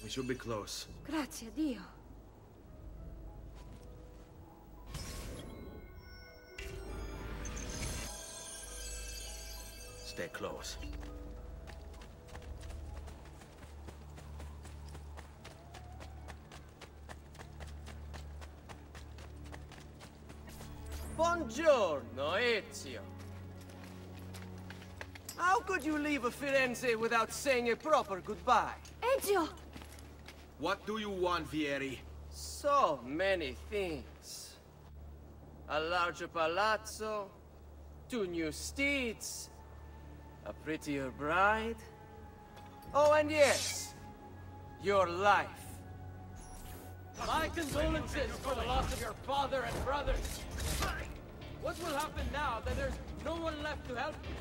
We should be close. Grazie a Dio. Stay close. Buongiorno, Ezio. How could you leave Firenze without saying a proper goodbye? Ezio! What do you want, Vieri? So many things. A larger palazzo, 2 new steeds, a prettier bride. Oh, and yes, your life. My condolences for the loss of your father and brothers. What will happen now that there's no one left to help you?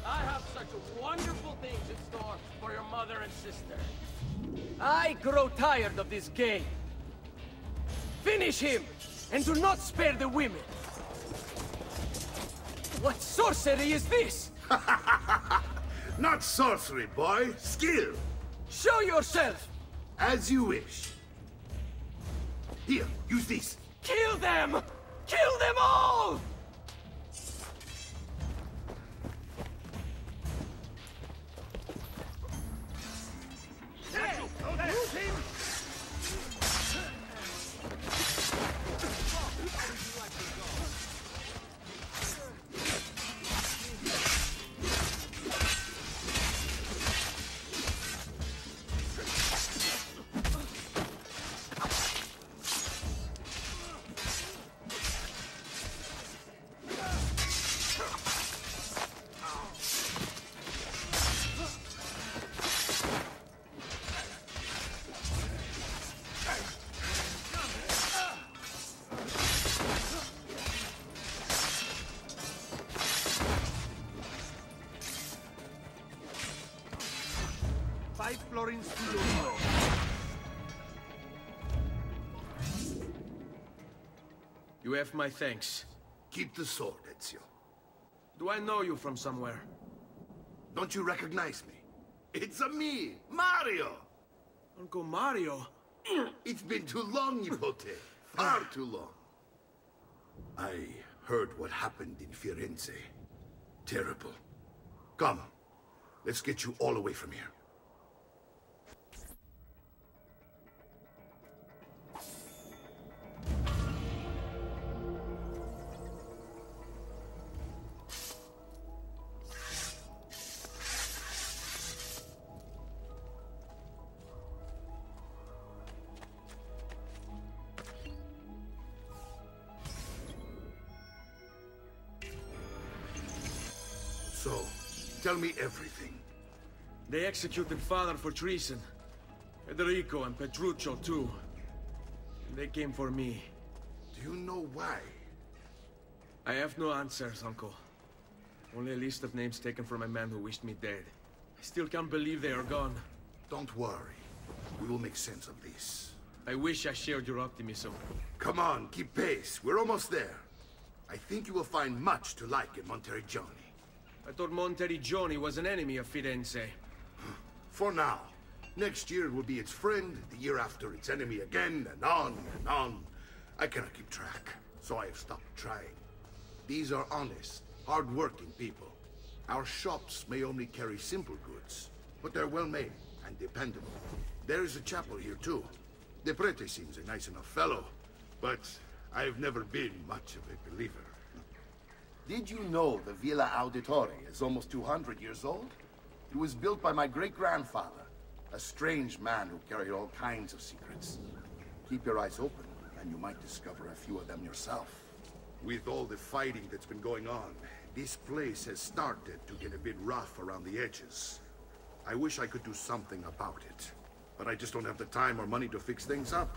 I have such wonderful things in store for your mother and sister. I grow tired of this game. Finish him, and do not spare the women. What sorcery is this? Not sorcery, boy. Skill. Show yourself! As you wish. Here, use this. Kill them! Kill them all! Use him! You have my thanks. Keep the sword, Ezio. Do I know you from somewhere? Don't you recognize me? It's me, Mario! Uncle Mario? It's been too long, Nipote. Far too long. I heard what happened in Firenze. Terrible. Come, let's get you all away from here. So, tell me everything. They executed father for treason. Federico and Petruccio too. They came for me. Do you know why? I have no answers, Uncle. Only a list of names taken from a man who wished me dead. I still can't believe they are gone. Don't worry. We will make sense of this. I wish I shared your optimism. Come on, keep pace. We're almost there. I think you will find much to like in Monteriggioni. I thought Monteriggioni was an enemy of Firenze. For now. Next year it will be its friend, the year after its enemy again, and on and on. I cannot keep track, so I have stopped trying. These are honest, hard-working people. Our shops may only carry simple goods, but they're well-made and dependable. There is a chapel here, too. The prete seems a nice enough fellow, but I've never been much of a believer. Did you know the Villa Auditore is almost 200 years old? It was built by my great-grandfather, a strange man who carried all kinds of secrets. Keep your eyes open, and you might discover a few of them yourself. With all the fighting that's been going on, this place has started to get a bit rough around the edges. I wish I could do something about it, but I just don't have the time or money to fix things up.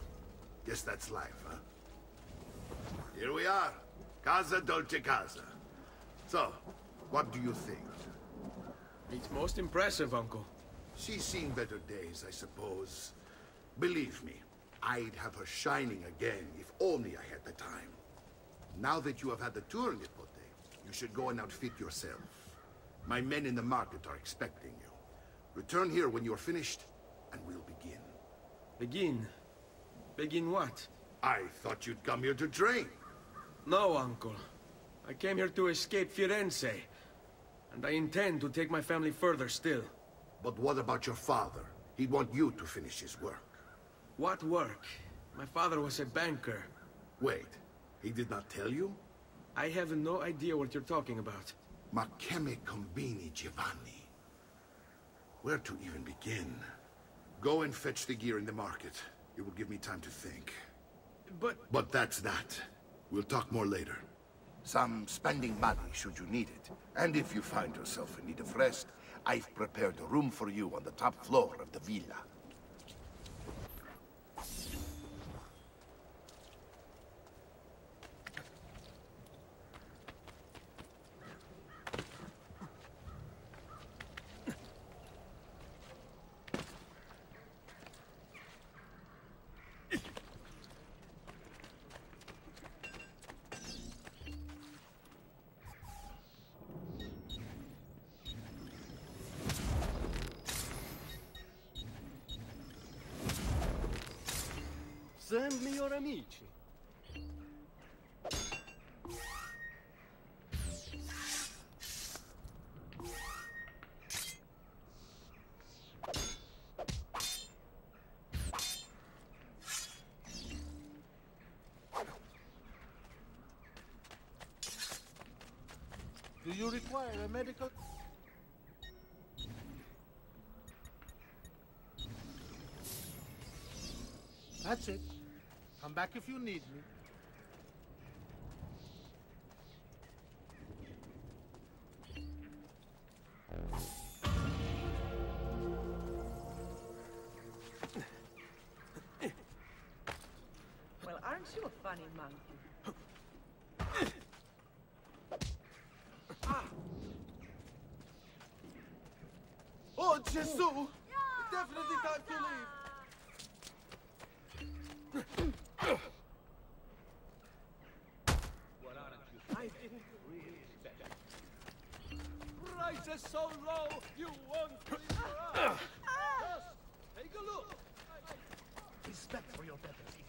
Guess that's life, huh? Here we are. Casa Dolce Casa. So, what do you think? It's most impressive, Uncle. She's seen better days, I suppose. Believe me, I'd have her shining again if only I had the time. Now that you have had the tour, Nipote, you should go and outfit yourself. My men in the market are expecting you. Return here when you're finished, and we'll begin. Begin? Begin what? I thought you'd come here to train. No, uncle. I came here to escape Firenze. And I intend to take my family further still. But what about your father? He'd want you to finish his work. What work? My father was a banker. Wait, he did not tell you? I have no idea what you're talking about. Ma che me combini, Giovanni? Where to even begin? Go and fetch the gear in the market. It will give me time to think. But that's that. We'll talk more later. Some spending money should you need it. And if you find yourself in need of rest, I've prepared a room for you on the top floor of the villa. Send me your amici. Do you require a medical? That's it. Come back if you need me. Well, aren't you a funny monkey? Oh, Gesù! Definitely time to leave. I didn't really expect it. Prices so low, you won't believe your eyes. Just take a look. Respect for your betters, if you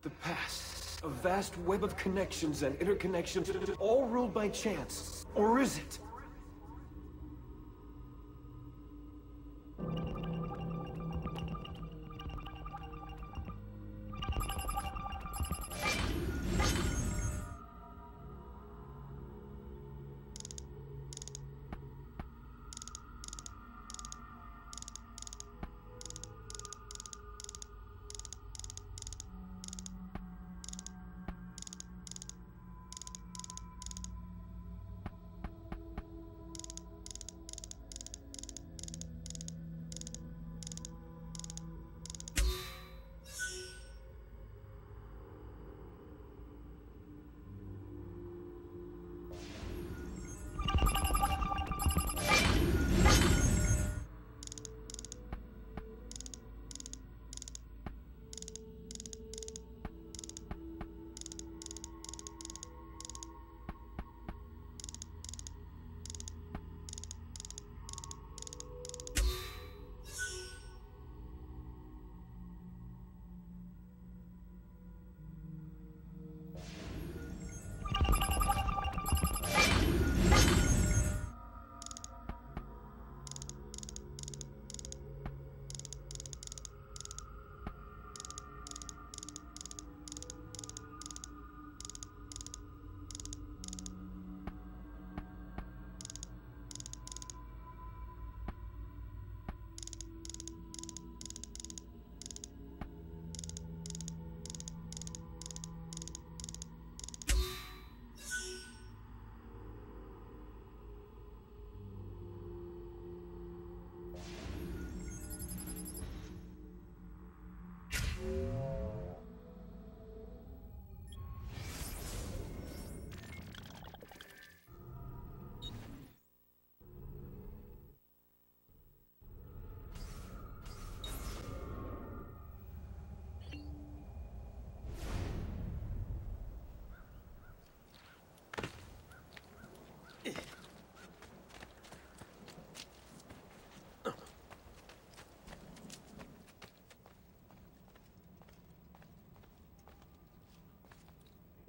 The past. A vast web of connections and interconnections, all ruled by chance. Or is it?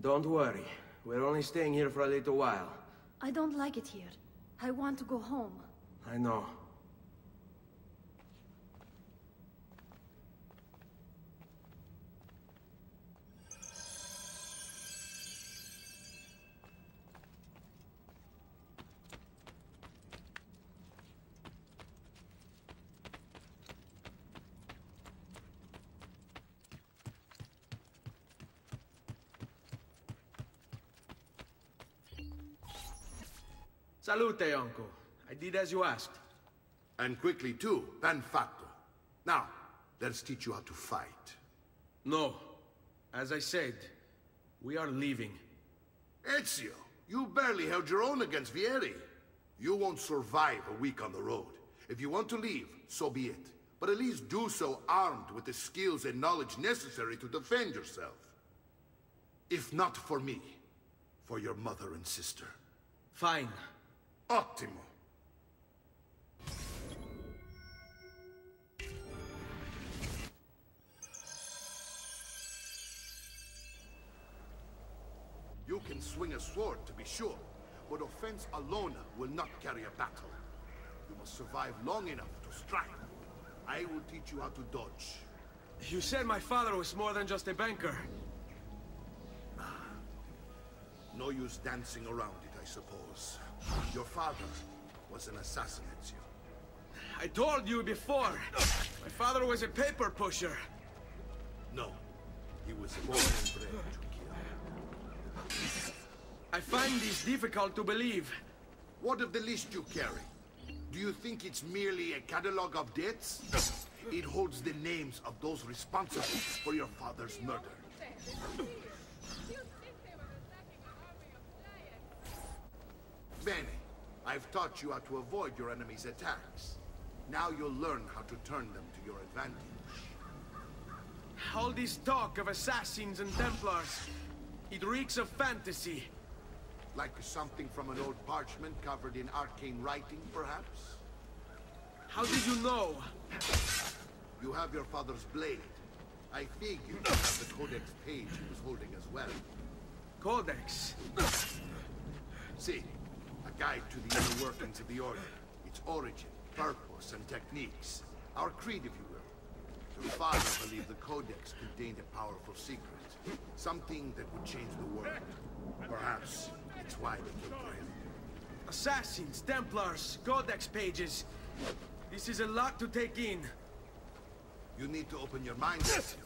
Don't worry. We're only staying here for a little while. I don't like it here. I want to go home. I know. Salute, uncle. I did as you asked. And quickly too, ben fatto. Now, let's teach you how to fight. No. As I said, we are leaving. Ezio, you barely held your own against Vieri. You won't survive a week on the road. If you want to leave, so be it. But at least do so armed with the skills and knowledge necessary to defend yourself. If not for me, for your mother and sister. Fine. Ottimo. You can swing a sword, to be sure, but offense alone will not carry a battle. You must survive long enough to strike. I will teach you how to dodge. You said my father was more than just a banker. No use dancing around it, I suppose. Your father was an assassin, Ezio. I told you before. My father was a paper pusher. No, he was born and bred to kill. I find this difficult to believe. What of the list you carry? Do you think it's merely a catalog of debts? It holds the names of those responsible for your father's murder. Bene, I've taught you how to avoid your enemy's attacks. Now you'll learn how to turn them to your advantage. All this talk of assassins and Templars, it reeks of fantasy. Like something from an old parchment covered in arcane writing, perhaps? How did you know? You have your father's blade. I figured you have the codex page he was holding as well. Codex? See, a guide to the inner workings of the Order. Its origin, purpose, and techniques. Our creed, if you will. Your father believed the codex contained a powerful secret. Something that would change the world. Perhaps it's why they killed him. Assassins, Templars, Codex pages. This is a lot to take in. You need to open your mind, Ezio.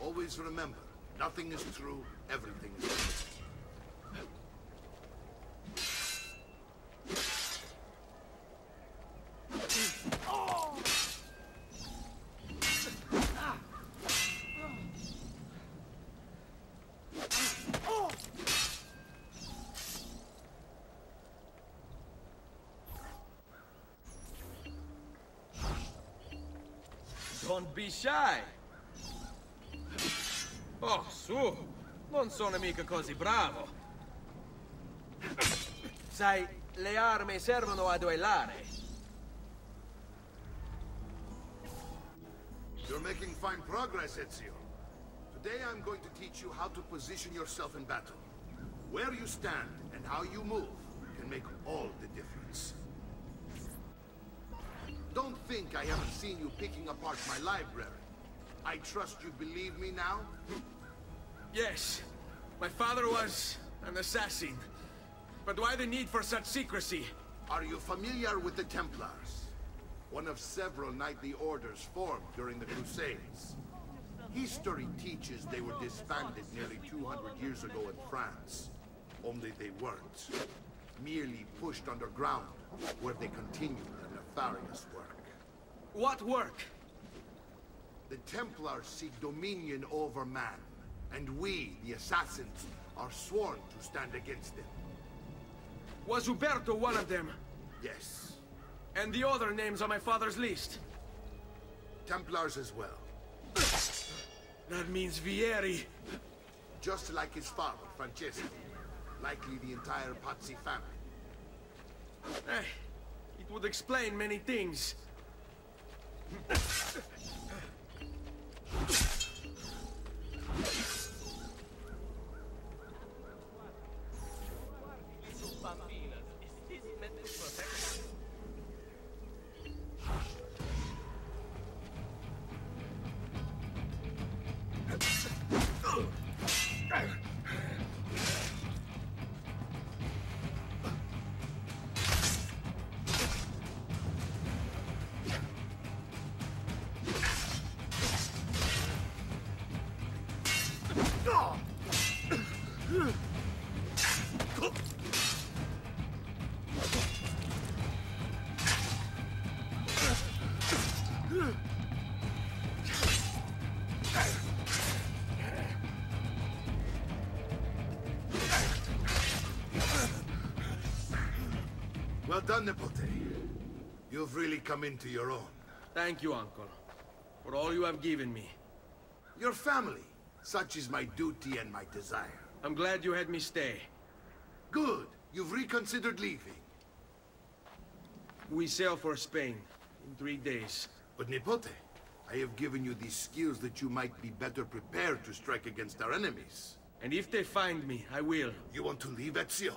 Always remember, nothing is true, everything is true. Don't be shy. Oh, su. Non sono mica così bravo. Sai, le armi servono a duellare. You're making fine progress, Ezio. Today I'm going to teach you how to position yourself in battle. Where you stand and how you move can make all the difference. Don't think I haven't seen you picking apart my library. I trust you believe me now? Yes. My father was an assassin. But why the need for such secrecy? Are you familiar with the Templars? One of several knightly orders formed during the Crusades. History teaches they were disbanded nearly 200 years ago in France. Only they weren't. Merely pushed underground, where they continued their nefarious work. What work? The Templars seek dominion over man, and we, the assassins, are sworn to stand against them. Was Uberto one of them? Yes. And the other names on my father's list? Templars as well. That means Vieri. Just like his father, Francesco. Likely the entire Pazzi family. Eh, it would explain many things. Well done, Nipote. You've really come into your own. Thank you, Uncle, for all you have given me. Your family. Such is my duty and my desire. I'm glad you had me stay. Good. You've reconsidered leaving. We sail for Spain in 3 days. But Nipote, I have given you these skills that you might be better prepared to strike against our enemies. And if they find me, I will. You want to leave Ezio?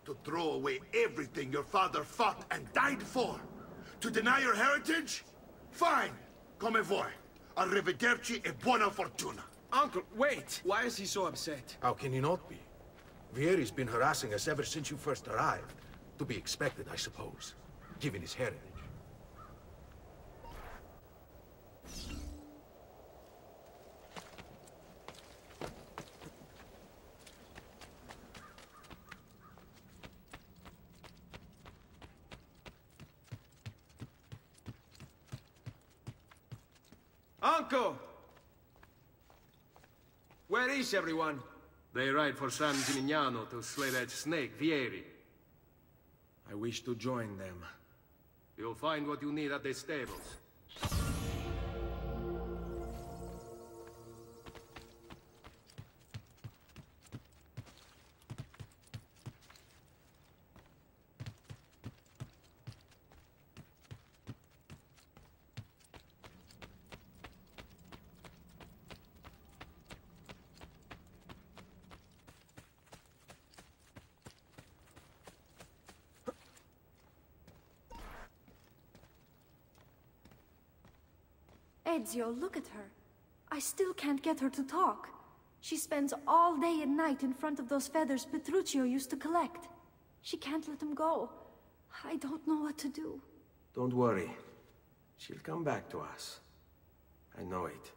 To throw away everything your father fought and died for? To deny your heritage? Fine. Come vuoi. Arrivederci e buona fortuna. Uncle, wait! Why is he so upset? How can he not be? Vieri's been harassing us ever since you first arrived. To be expected, I suppose, given his heritage. Uncle! Where is everyone? They ride for San Gimignano to slay that snake, Vieri. I wish to join them. You'll find what you need at the stables. Ezio, look at her. I still can't get her to talk. She spends all day and night in front of those feathers Petruchio used to collect. She can't let them go. I don't know what to do. Don't worry. She'll come back to us. I know it.